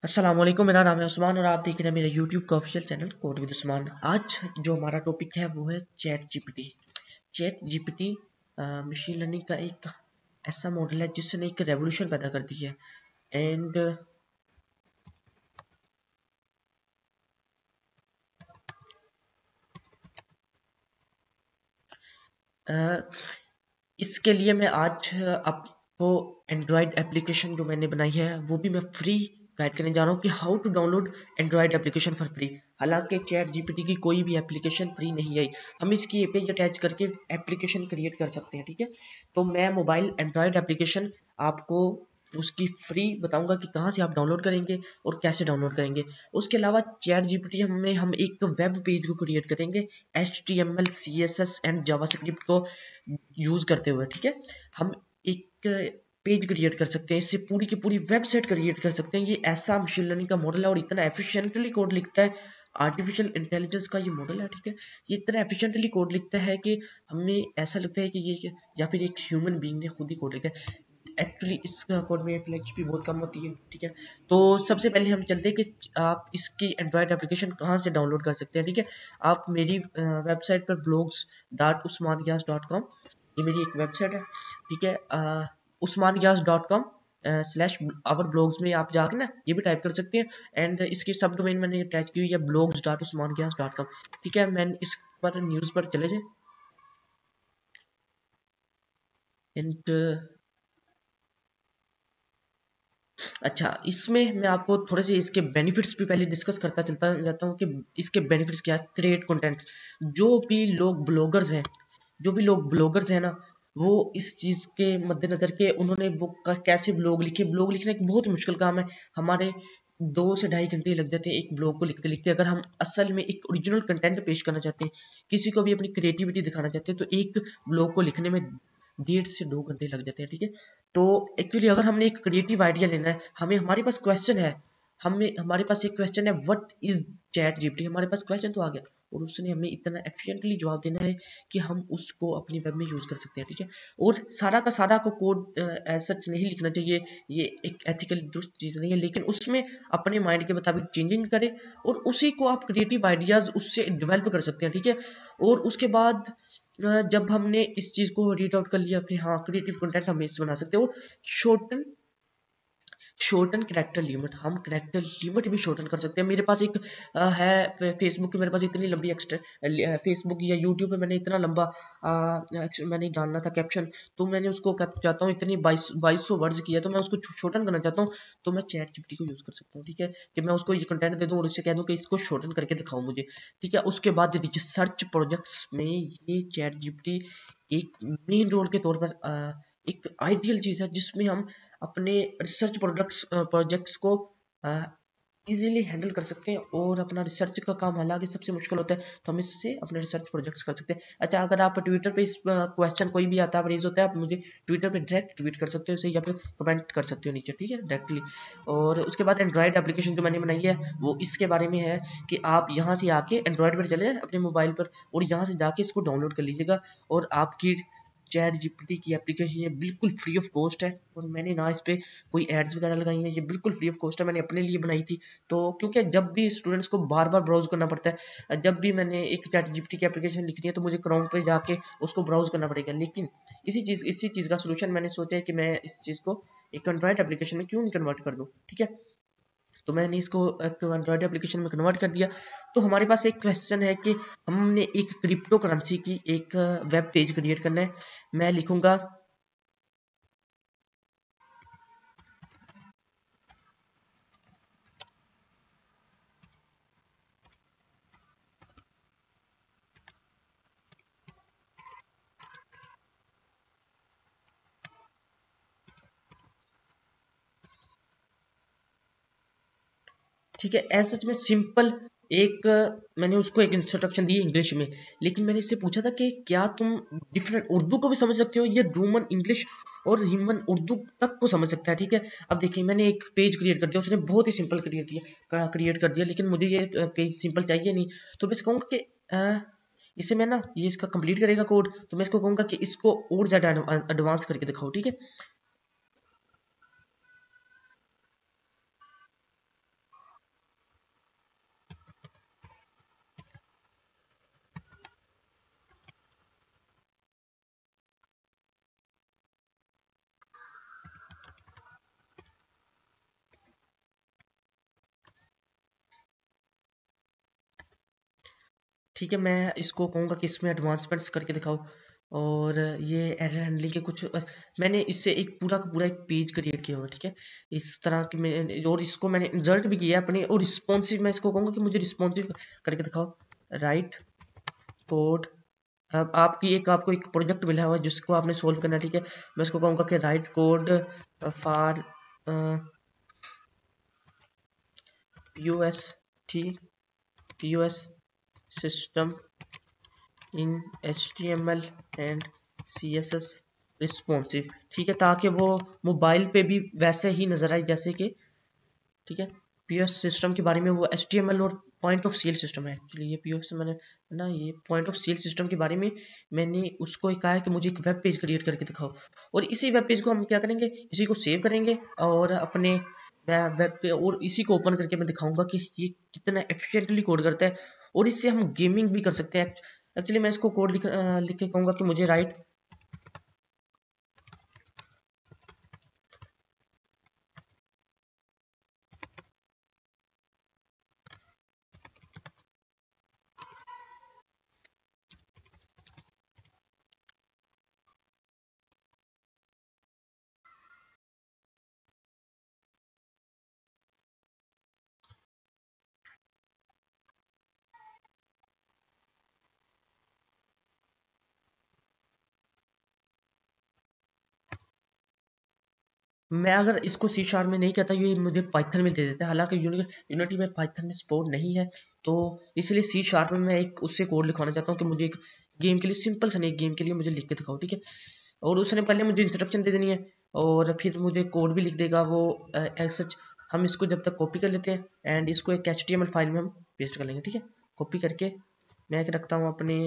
अस्सलाम वालेकुम। मेरा नाम है उस्मान और आप देख रहे हैं मेरे YouTube का official channel code with Usman. आज जो हमारा टॉपिक है वो है chat GPT. Chat GPT machine learning का एक ऐसा मॉडल है जिसने एक रेवोल्यूशन पैदा कर दी है। एंड इसके लिए मैं आज आपको एंड्रॉयड एप्लीकेशन जो मैंने बनाई है वो भी मैं फ्री गाइड करने जा रहा हूँ कि how to download android application for free. हालांकि चैट जीपीटी की कोई भी एप्लीकेशन फ्री नहीं आई, हम इसकी पेज अटैच करके एप्लीकेशन क्रिएट कर सकते हैं। ठीक है, तो मैं मोबाइल एंड्रॉयड एप्लीकेशन आपको उसकी फ्री बताऊंगा कि कहाँ से आप डाउनलोड करेंगे और कैसे डाउनलोड करेंगे। उसके अलावा चैट जीपीटी में हम एक वेब पेज को क्रिएट करेंगे HTML CSS एंड जावास्क्रिप्ट को यूज करते हुए। ठीक है, हम एक पेज क्रिएट कर सकते हैं, इससे पूरी की पूरी वेबसाइट क्रिएट कर सकते हैं। ये ऐसा मशीन लर्निंग का मॉडल है और इतना एफिशिएंटली कोड लिखता है। आर्टिफिशियल इंटेलिजेंस का ये मॉडल है। ठीक है, ये इतना एफिशिएंटली कोड लिखता है कि हमें ऐसा लगता है कि ये या फिर एक ह्यूमन बीइंग ने खुद ही कोड लिखा है। एक्चुअली इस कोड में एचपी बहुत कम होती है। ठीक है, तो सबसे पहले हम चलते हैं कि आप इसकी एंड्रॉयड एप्लीकेशन कहाँ से डाउनलोड कर सकते हैं। ठीक है, आप मेरी वेबसाइट पर blogs.usmangyas.com, ये मेरी एक वेबसाइट है। ठीक है, usmangyas.com स्लैश आवर ब्लॉग्स में आप जाकर ना ये भी टाइप कर सकते हैं। एंड इसकी सब डोमेन मैंने अटैच की हुई है blogs.usmangyas.com। ठीक है, मैं इस पर न्यूज़ पर चले जाए। एंड अच्छा, इसमें मैं आपको थोड़े से इसके बेनिफिट्स भी पहले डिस्कस करता चलता जाता हूँ कि इसके बेनिफिट्स क्या है। क्रिएट कंटेंट, जो भी लोग ब्लॉगर्स हैं ना, वो इस चीज़ के मद्देनजर के उन्होंने वो कैसे ब्लॉग लिखे। ब्लॉग लिखना एक बहुत मुश्किल काम है, हमारे 2 से ढाई घंटे लग जाते हैं एक ब्लॉग को लिखते लिखते। अगर हम असल में एक ओरिजिनल कंटेंट पेश करना चाहते हैं, किसी को भी अपनी क्रिएटिविटी दिखाना चाहते हैं, तो एक ब्लॉग को लिखने में 1.5 से 2 घंटे लग जाते हैं। ठीक है, तो एक्चुअली अगर हमने एक क्रिएटिव आइडिया लेना है, हमें हमारे पास क्वेश्चन है, हमारे पास एक क्वेश्चन है व्हाट इज चैट जीपीटी, हमारे पास क्वेश्चन तो आ गया और उसने हमें इतना एफिशिएंटली जवाब देना है कि हम उसको अपनी वेब में यूज कर सकते हैं। ठीक है, और सारा का सारा को कोड एज सच नहीं लिखना चाहिए, ये एक एथिकली दुरुस्त चीज़ नहीं है, लेकिन उसमें अपने माइंड के मुताबिक चेंजिंग करें और उसी को आप क्रिएटिव आइडियाज उससे डेवलप कर सकते हैं। ठीक है, और उसके बाद जब हमने इस चीज़ को रीड आउट कर लिया कि हाँ क्रिएटिव कंटेंट हम इससे बना सकते हैं, और शॉर्टन शॉर्टन करेक्टर लिमिट, हम करेक्टर लिमिट भी शॉर्टन कर सकते हैं। मेरे पास एक है फेसबुक की, मेरे पास इतनी लंबी एक्स्ट्रा फेसबुक या यूट्यूब पे मैंने इतना लंबा मैंने डालना था कैप्शन, तो मैंने उसको चाहता हूँ इतनी 2200 वर्ड्स की है, तो मैं उसको शॉर्टन करना चाहता हूँ, तो मैं चैट जीपीटी को यूज कर सकता हूँ। ठीक है, कि मैं उसको ये कंटेंट दे दूँ और उससे कह दूँ कि इसको शॉर्टन करके दिखाओ मुझे। ठीक है, उसके बाद रिसर्च प्रोजेक्ट्स में ये चैट जीपीटी एक मेन रोल के तौर पर एक आइडियल चीज़ है, जिसमें हम अपने रिसर्च प्रोजेक्ट्स को इजीली हैंडल कर सकते हैं। और अपना रिसर्च का काम हालांकि सबसे मुश्किल होता है, तो हम इससे अपने रिसर्च प्रोजेक्ट्स कर सकते हैं। अच्छा, अगर आप ट्विटर पे इस क्वेश्चन कोई भी आता है रेज होता है, आप मुझे ट्विटर पे डायरेक्ट ट्वीट कर सकते हो इसे, या फिर कमेंट कर सकते हो नीचे। ठीक है, डायरेक्टली। और उसके बाद एंड्रॉयड एप्लीकेशन जो मैंने बनाई है वो इसके बारे में है कि आप यहाँ से आके एंड्रॉयड पर चले अपने मोबाइल पर और यहाँ से जाके इसको डाउनलोड कर लीजिएगा, और आपकी चैट जीपीटी की एप्लीकेशन ये बिल्कुल फ्री ऑफ कॉस्ट है। और मैंने ना इस पे कोई एड्स वगैरह लगाई हैं, ये बिल्कुल फ्री ऑफ कॉस्ट है, मैंने अपने लिए बनाई थी। तो क्योंकि जब भी स्टूडेंट्स को बार बार ब्राउज करना पड़ता है, जब भी मैंने एक चैट जीपीटी की एप्लीकेशन लिखनी है तो मुझे क्रोम पे जाके उसको ब्राउज करना पड़ेगा। लेकिन इसी चीज़ का सोल्यूशन मैंने सोचा है कि मैं इस चीज़ को एक एंड्रॉइड एप्लीकेशन में क्यों नहीं कन्वर्ट कर दूँ। ठीक है, तो मैंने इसको एक एंड्रॉयड एप्लीकेशन में कन्वर्ट कर दिया। तो हमारे पास एक क्वेश्चन है कि हमने एक क्रिप्टो करेंसी की एक वेब पेज क्रिएट करना है। मैं लिखूंगा ठीक है, ऐसा सच में सिंपल एक मैंने उसको एक इंस्ट्रक्शन दी इंग्लिश में, लेकिन मैंने इससे पूछा था कि क्या तुम डिफरेंट उर्दू को भी समझ सकते हो, ये रोमन इंग्लिश और ह्यूमन उर्दू तक को समझ सकता है। ठीक है, अब देखिए मैंने एक पेज क्रिएट कर दिया, उसने बहुत ही सिंपल क्रिएट कर दिया, लेकिन मुझे ये पेज सिंपल चाहिए नहीं। तो मैं इसको कहूँगा कि इसे मैं ना ये इसका कंप्लीट करेगा कोड, तो मैं इसको कहूँगा कि इसको और ज़्यादा एडवांस करके दिखाओ। ठीक है, ठीक है, मैं इसको कहूँगा कि इसमें एडवांसमेंट्स करके दिखाओ। और ये एरर हैंडलिंग के कुछ मैंने इससे एक पूरा का पूरा एक पेज क्रिएट किया हुआ है, ठीक है, इस तरह की मैं, और इसको मैंने इंसर्ट भी किया है अपने, और रिस्पॉन्सिव मैं इसको कहूँगा कि मुझे रिस्पॉन्सिव करके दिखाओ। राइट कोड, अब आपको एक प्रोजेक्ट मिला हुआ है जिसको आपने सोल्व करना है, ठीक है। मैं इसको कहूँगा कि right code for POS system in HTML and CSS responsive, ठीक है, ताकि वो मोबाइल पे भी वैसे ही नजर आए जैसे कि, ठीक है। POS सिस्टम के बारे में, वो HTML और पॉइंट ऑफ सेल सिस्टम है एक्चुअली, ये POS मैंने ना, ये पॉइंट ऑफ सेल सिस्टम के बारे में मैंने उसको कहा है कि मुझे एक वेब पेज क्रिएट करके दिखाओ। और इसी वेब पेज को हम क्या करेंगे, इसी को सेव करेंगे और अपने वेब पे, और इसी को ओपन करके मैं दिखाऊंगा कि ये कितना एफिशिएंटली कोड करता है, और इससे हम गेमिंग भी कर सकते हैं। एक्चुअली मैं इसको कोड लिख के कहूँगा कि मुझे राइट मैं अगर इसको सी शार्प में नहीं कहता, ये मुझे पाइथन में दे देता है, हालांकि यूनिटी में पाइथन में सपोर्ट नहीं है, तो इसलिए सी शार्प में मैं एक उससे कोड लिखवाना चाहता हूँ कि मुझे एक गेम के लिए, सिंपल सा एक गेम के लिए मुझे लिख के दिखाओ, ठीक है। और उसने पहले मुझे इंस्ट्रक्शन दे देनी है, और फिर मुझे कोड भी लिख देगा वो एज सच। हम इसको जब तक कॉपी कर लेते हैं एंड इसको एक HTML फाइल में हम पेस्ट कर लेंगे, ठीक है। कॉपी करके मैं एक रखता हूँ अपने